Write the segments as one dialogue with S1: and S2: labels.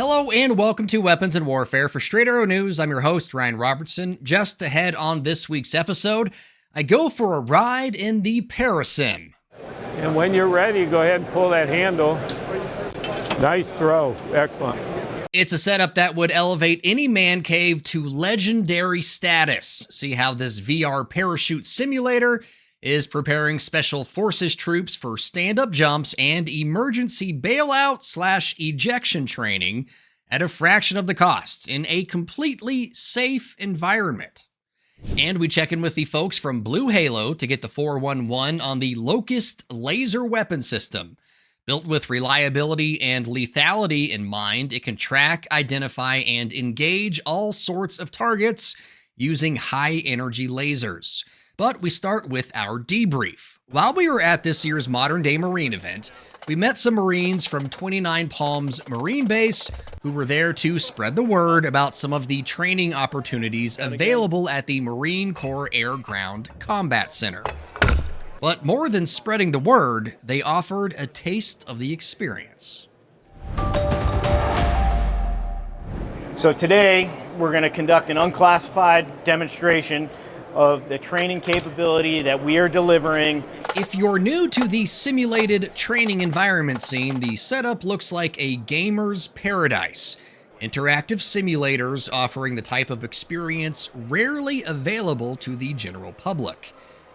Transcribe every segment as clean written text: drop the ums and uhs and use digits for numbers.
S1: Hello and welcome to Weapons and Warfare. For Straight Arrow News, I'm your host, Ryan Robertson. Just ahead on this week's episode, I go for a ride in the Parasim.
S2: And when you're ready, go ahead and pull that handle. Nice throw. Excellent.
S1: It's a setup that would elevate any man cave to legendary status. See how this VR parachute simulator is preparing special forces troops for stand-up jumps and emergency bailout/ejection training at a fraction of the cost in a completely safe environment. And we check in with the folks from Blue Halo to get the 411 on the Locust laser weapon system. Built with reliability and lethality in mind, it can track, identify, and engage all sorts of targets using high-energy lasers. But we start with our debrief. While we were at this year's Modern Day Marine event, we met some Marines from 29 Palms Marine Base who were there to spread the word about some of the training opportunities available at the Marine Corps Air Ground Combat Center. But more than spreading the word, they offered a taste of the experience.
S3: So today, we're going to conduct an unclassified demonstration of the training capability that we are delivering.
S1: If you're new to the simulated training environment scene, the setup looks like a gamer's paradise. Interactive simulators offering the type of experience rarely available to the general public.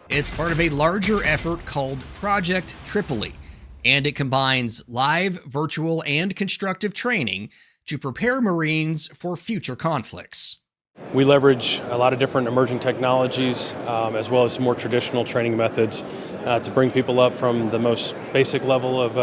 S1: It's part of a larger effort called Project Tripoli, and it combines live, virtual, and constructive training to prepare Marines for future conflicts.
S4: We leverage a lot of different emerging technologies as well as some more traditional training methods to bring people up from the most basic level of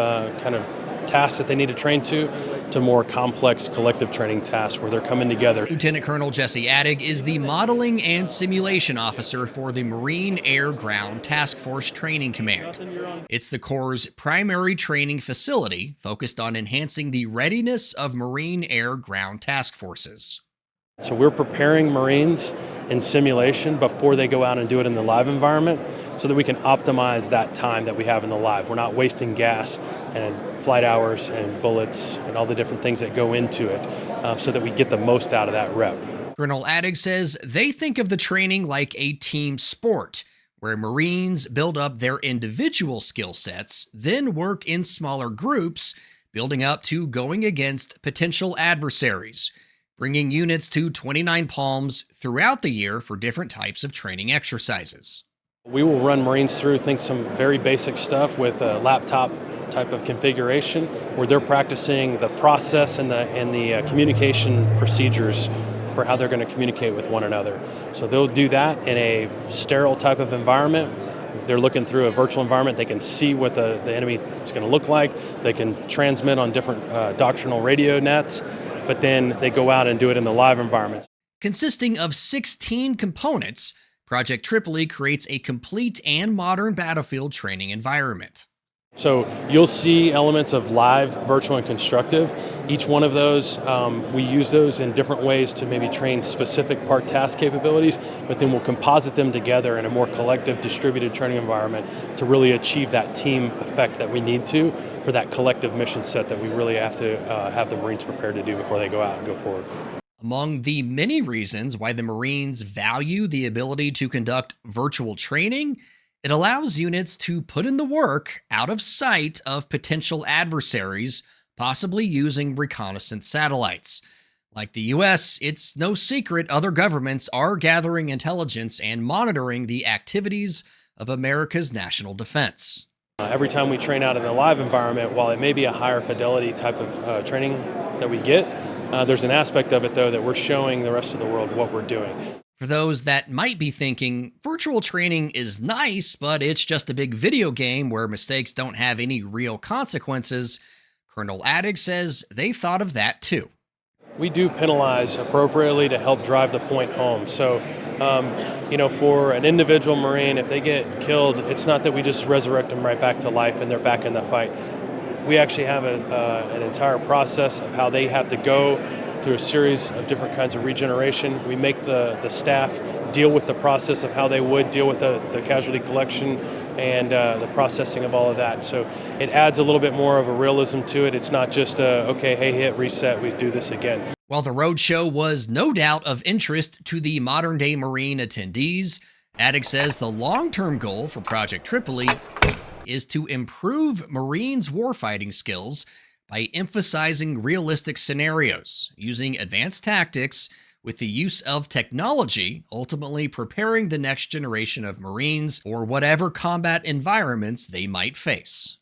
S4: kind of tasks that they need to train to more complex collective training tasks where they're coming together.
S1: Lieutenant Colonel Jesse Addig is the Modeling and Simulation Officer for the Marine Air Ground Task Force Training Command. It's the Corps' primary training facility focused on enhancing the readiness of Marine Air Ground task forces.
S4: So we're preparing Marines in simulation before they go out and do it in the live environment so that we can optimize that time that we have in the live. We're not wasting gas and flight hours and bullets and all the different things that go into it so that we get the most out of that rep.
S1: Colonel Addig says they think of the training like a team sport, where Marines build up their individual skill sets, then work in smaller groups, building up to going against potential adversaries, bringing units to 29 Palms throughout the year for different types of training exercises.
S4: We will run Marines through, some very basic stuff with a laptop type of configuration where they're practicing the process and the communication procedures for how they're going to communicate with one another. So they'll do that in a sterile type of environment. They're looking through a virtual environment. They can see what the enemy is going to look like. They can transmit on different doctrinal radio nets, but then they go out and do it in the live environment.
S1: Consisting of 16 components, Project Tripoli creates a complete and modern battlefield training environment.
S4: So you'll see elements of live, virtual, and constructive. Each one of those, we use those in different ways to maybe train specific part task capabilities, but then we'll composite them together in a more collective, distributed training environment to really achieve that team effect that we need to for that collective mission set that we really have to have the Marines prepared to do before they go out and go forward.
S1: Among the many reasons why the Marines value the ability to conduct virtual training, it allows units to put in the work out of sight of potential adversaries, possibly using reconnaissance satellites. Like the US, it's no secret other governments are gathering intelligence and monitoring the activities of America's national defense.
S4: Every time we train out in a live environment, while it may be a higher fidelity type of training that we get, there's an aspect of it, though, that we're showing the rest of the world what we're doing.
S1: For those that might be thinking, virtual training is nice, but it's just a big video game where mistakes don't have any real consequences, Colonel Addig says they thought of that too.
S4: We do penalize appropriately to help drive the point home. So, for an individual Marine, if they get killed, it's not that we just resurrect them right back to life and they're back in the fight. We actually have an entire process of how they have to go through a series of different kinds of regeneration. We make the staff deal with the process of how they would deal with the casualty collection and the processing of all of that. So it adds a little bit more of a realism to it. It's not just okay, hey, hit reset, we do this again.
S1: While the roadshow was no doubt of interest to the modern-day Marine attendees, Attic says the long-term goal for Project Tripoli is to improve Marines' warfighting skills by emphasizing realistic scenarios, using advanced tactics with the use of technology, ultimately preparing the next generation of Marines for whatever combat environments they might face.